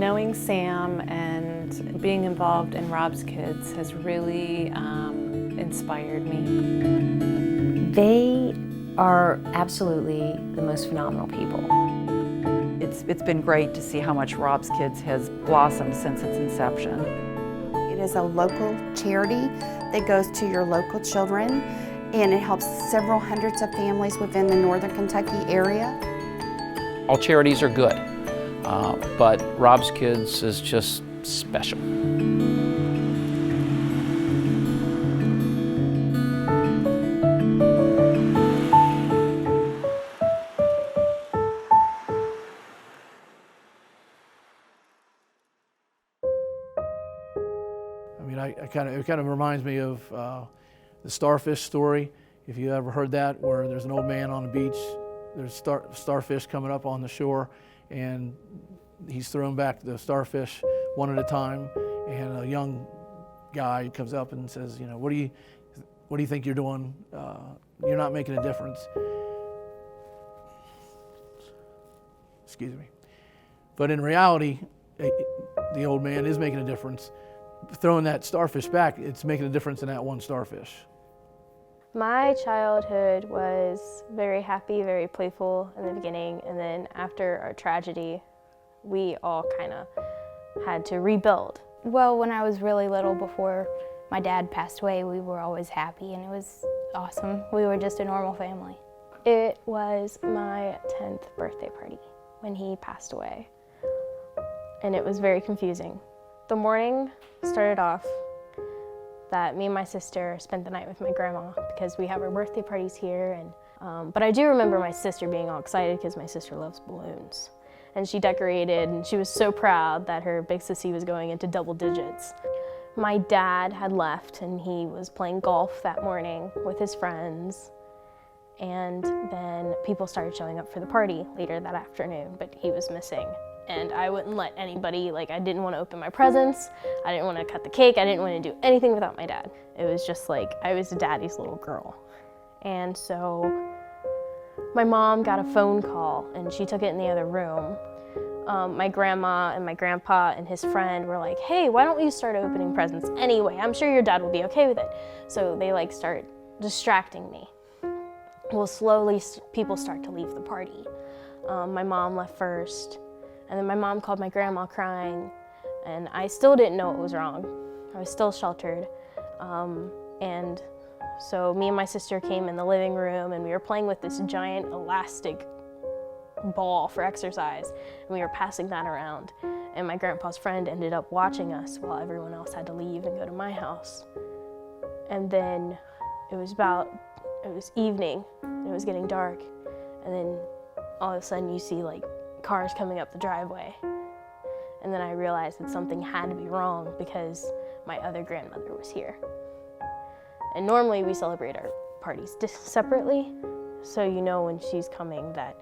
Knowing Sam and being involved in Rob's Kids has really inspired me. They are absolutely the most phenomenal people. It's been great to see how much Rob's Kids has blossomed since its inception. It is a local charity that goes to your local children, and it helps several hundreds of families within the Northern Kentucky area. All charities are good, but Rob's Kids is just special. I mean, it kind of reminds me of the starfish story. If you ever heard that, where there's an old man on the beach, there's starfish coming up on the shore, and he's throwing back the starfish one at a time, and a young guy comes up and says, you know, what do you think you're doing? You're not making a difference. Excuse me. But in reality, the old man is making a difference. Throwing that starfish back, it's making a difference in that one starfish. My childhood was very happy, very playful in the beginning, and then after our tragedy, we all kind of had to rebuild. Well, when I was really little, before my dad passed away, we were always happy, and it was awesome. We were just a normal family. It was my 10th birthday party when he passed away, and it was very confusing. The morning started off that me and my sister spent the night with my grandma because we have our birthday parties here. But I do remember my sister being all excited because my sister loves balloons. And she decorated, and she was so proud that her big sissy was going into double digits. My dad had left, and he was playing golf that morning with his friends. And then people started showing up for the party later that afternoon, but he was missing. And I wouldn't let anybody, I didn't want to open my presents, I didn't want to cut the cake, I didn't want to do anything without my dad. It was just I was daddy's little girl. And so my mom got a phone call, and she took it in the other room. My grandma and my grandpa and his friend were like, hey, why don't you start opening presents anyway? I'm sure your dad will be okay with it. So they start distracting me. Well, slowly people start to leave the party. My mom left first. And then my mom called my grandma crying, and I still didn't know what was wrong. I was still sheltered. And so me and my sister came in the living room, and we were playing with this giant elastic ball for exercise, and we were passing that around. And my grandpa's friend ended up watching us while everyone else had to leave and go to my house. And then it was evening, and it was getting dark, and then all of a sudden you see cars coming up the driveway. And then I realized that something had to be wrong because my other grandmother was here. And normally we celebrate our parties separately, so you know when she's coming that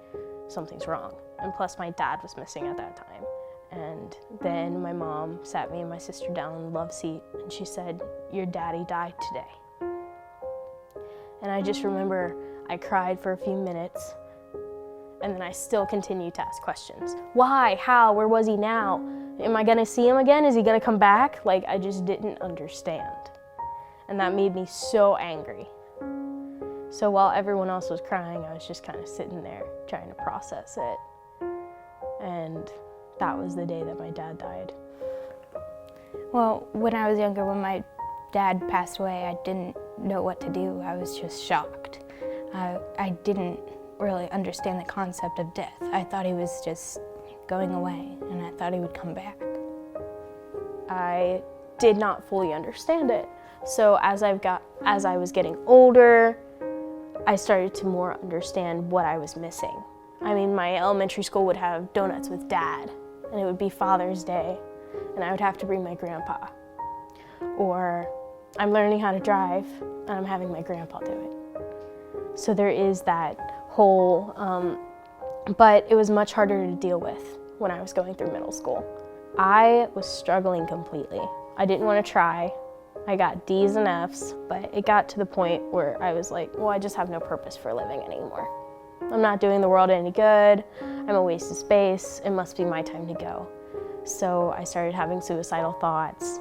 something's wrong. And plus my dad was missing at that time. And then my mom sat me and my sister down in the love seat, and she said, your daddy died today. And I just remember I cried for a few minutes, and then I still continued to ask questions. Why? How? Where was he now? Am I gonna see him again? Is he gonna come back? I just didn't understand. And that made me so angry. So while everyone else was crying, I was just kind of sitting there trying to process it. And that was the day that my dad died. Well, when I was younger, when my dad passed away, I didn't know what to do. I was just shocked. I didn't really understand the concept of death. I thought he was just going away, and I thought he would come back. I did not fully understand it. So as I was getting older, I started to more understand what I was missing. I mean, my elementary school would have donuts with Dad, and it would be Father's Day, and I would have to bring my grandpa. Or I'm learning how to drive, and I'm having my grandpa do it. So there is that whole, but it was much harder to deal with when I was going through middle school. I was struggling completely. I didn't want to try. I got D's and F's, but it got to the point where I was like, well, I just have no purpose for living anymore. I'm not doing the world any good. I'm a waste of space. It must be my time to go. So I started having suicidal thoughts.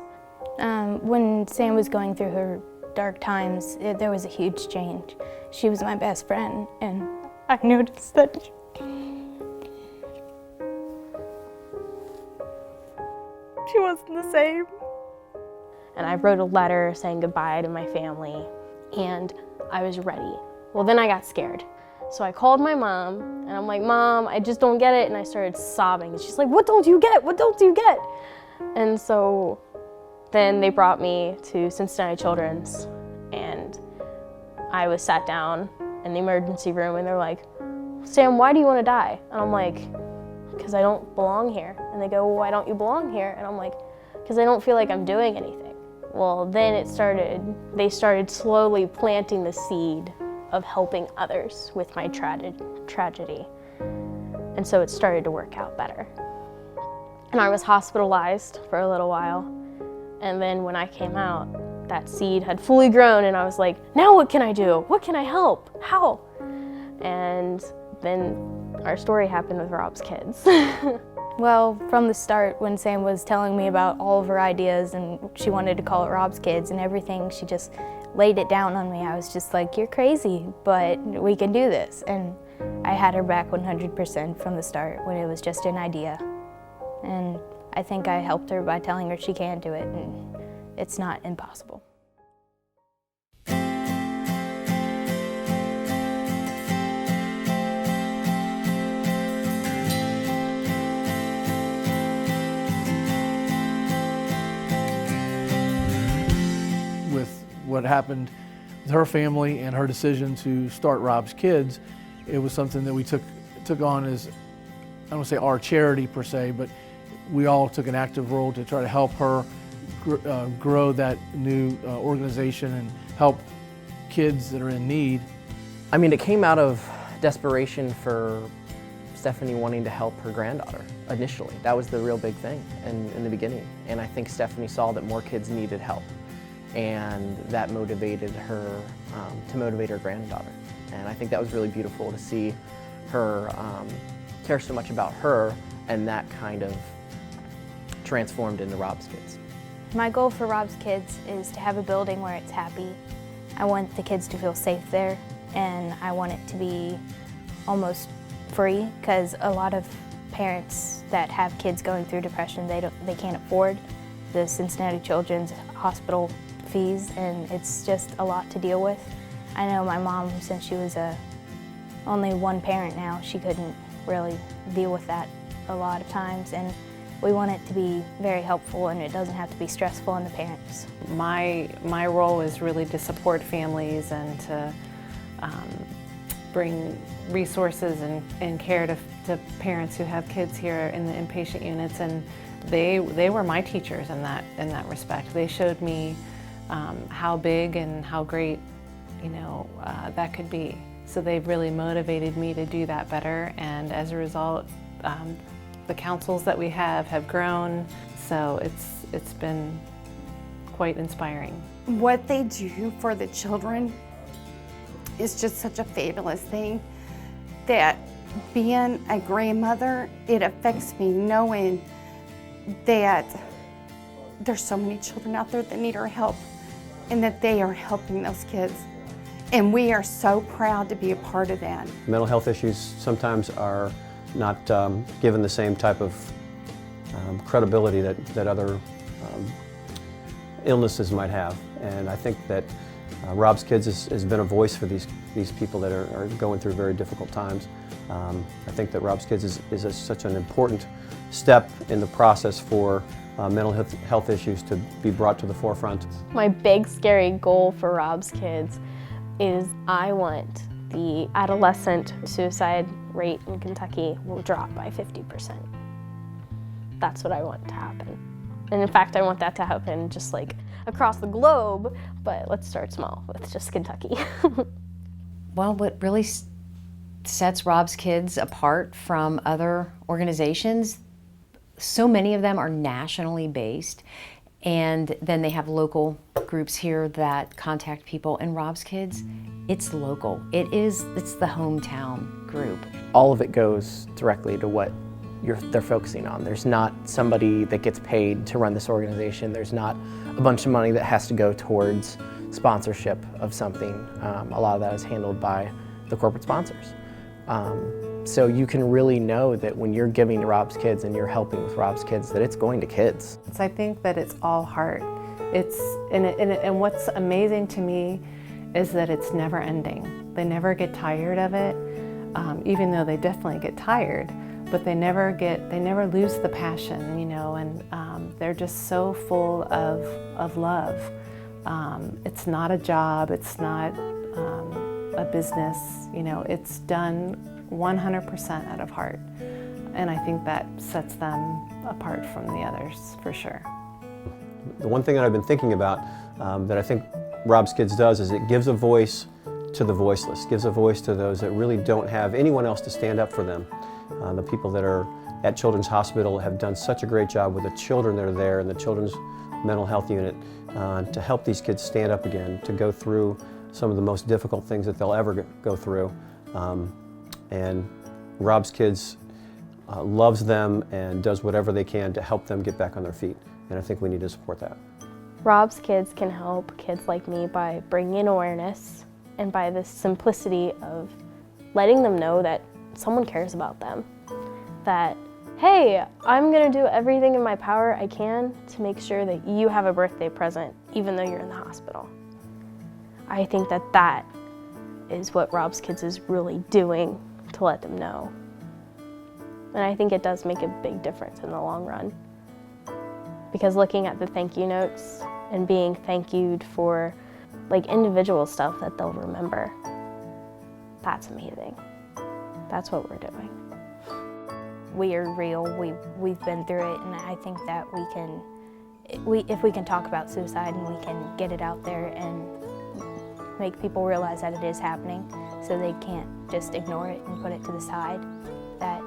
When Sam was going through her dark times, there was a huge change. She was my best friend, and I noticed that she wasn't the same. And I wrote a letter saying goodbye to my family, and I was ready. Well, then I got scared. So I called my mom, and I'm like, Mom, I just don't get it. And I started sobbing. And she's like, what don't you get? What don't you get? And so then they brought me to Cincinnati Children's, and I was sat down in the emergency room, and they're like, Sam, why do you want to die? And I'm like, because I don't belong here. And they go, well, why don't you belong here? And I'm like, because I don't feel like I'm doing anything. Well, then they started slowly planting the seed of helping others with my tragedy. And so it started to work out better. And I was hospitalized for a little while. And then when I came out, that seed had fully grown, and I was like, now what can I do? What can I help? How? And then our story happened with Rob's Kids. Well, from the start, when Sam was telling me about all of her ideas and she wanted to call it Rob's Kids and everything, she just laid it down on me. I was just like, you're crazy, but we can do this. And I had her back 100% from the start when it was just an idea. And I think I helped her by telling her she can do it, and it's not impossible. With what happened with her family and her decision to start Rob's Kids, it was something that we took on as, I don't want to say our charity per se, but we all took an active role to try to help her grow that new organization and help kids that are in need. I mean, it came out of desperation for Stephanie wanting to help her granddaughter initially. That was the real big thing in the beginning. And I think Stephanie saw that more kids needed help, and that motivated her to motivate her granddaughter. And I think that was really beautiful to see her care so much about her, and that kind of transformed into Rob's Kids. My goal for Rob's Kids is to have a building where it's happy. I want the kids to feel safe there, and I want it to be almost free, because a lot of parents that have kids going through depression, they can't afford the Cincinnati Children's Hospital fees, and it's just a lot to deal with. I know my mom, since she was only one parent now, she couldn't really deal with that a lot of times, and we want it to be very helpful, and it doesn't have to be stressful on the parents. My role is really to support families and to bring resources and care to parents who have kids here in the inpatient units, and they were my teachers in that respect. They showed me how big and how great, that could be. So they've really motivated me to do that better, and as a result, the councils that we have grown, so it's been quite inspiring. What they do for the children is just such a fabulous thing, that being a grandmother, it affects me knowing that there's so many children out there that need our help, and that they are helping those kids. And we are so proud to be a part of that. Mental health issues sometimes are not given the same type of credibility that other illnesses might have. And I think that Rob's Kids has been a voice for these people that are going through very difficult times. I think that Rob's Kids is such an important step in the process for mental health issues to be brought to the forefront. My big scary goal for Rob's Kids is I want the adolescent suicide rate in Kentucky will drop by 50%. That's what I want to happen. And in fact, I want that to happen just like across the globe, but let's start small with just Kentucky. Well, what really sets Rob's Kids apart from other organizations, so many of them are nationally based, and then they have local groups here that contact people. And Rob's Kids, it's local. It's the hometown group. All of it goes directly to what they're focusing on. There's not somebody that gets paid to run this organization. There's not a bunch of money that has to go towards sponsorship of something. A lot of that is handled by the corporate sponsors. So you can really know that when you're giving to Rob's Kids and you're helping with Rob's Kids, that it's going to kids. I think that it's all heart. And what's amazing to me is that it's never ending. They never get tired of it, even though they definitely get tired, but they never lose the passion, you know, and they're just so full of love. It's not a job, it's not a business, you know, it's done 100% out of heart. And I think that sets them apart from the others, for sure. The one thing that I've been thinking about that I think Rob's Kids does is it gives a voice to the voiceless, gives a voice to those that really don't have anyone else to stand up for them. The people that are at Children's Hospital have done such a great job with the children that are there in the Children's Mental Health Unit to help these kids stand up again, to go through some of the most difficult things that they'll ever go through. And Rob's Kids loves them and does whatever they can to help them get back on their feet. And I think we need to support that. Rob's Kids can help kids like me by bringing in awareness and by the simplicity of letting them know that someone cares about them. That, hey, I'm gonna do everything in my power I can to make sure that you have a birthday present even though you're in the hospital. I think that that is what Rob's Kids is really doing to let them know. And I think it does make a big difference in the long run. Because looking at the thank you notes and being thank you'd for like individual stuff that they'll remember, that's amazing. That's what we're doing. We are real, we've been through it, and I think that if we can talk about suicide and we can get it out there and make people realize that it is happening so they can't just ignore it and put it to the side, that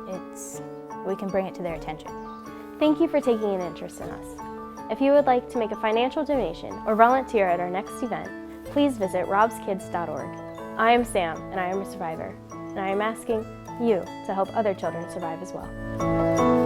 we can bring it to their attention. Thank you for taking an interest in us. If you would like to make a financial donation or volunteer at our next event, please visit robskids.org. I am Sam, and I am a survivor, and I am asking you to help other children survive as well.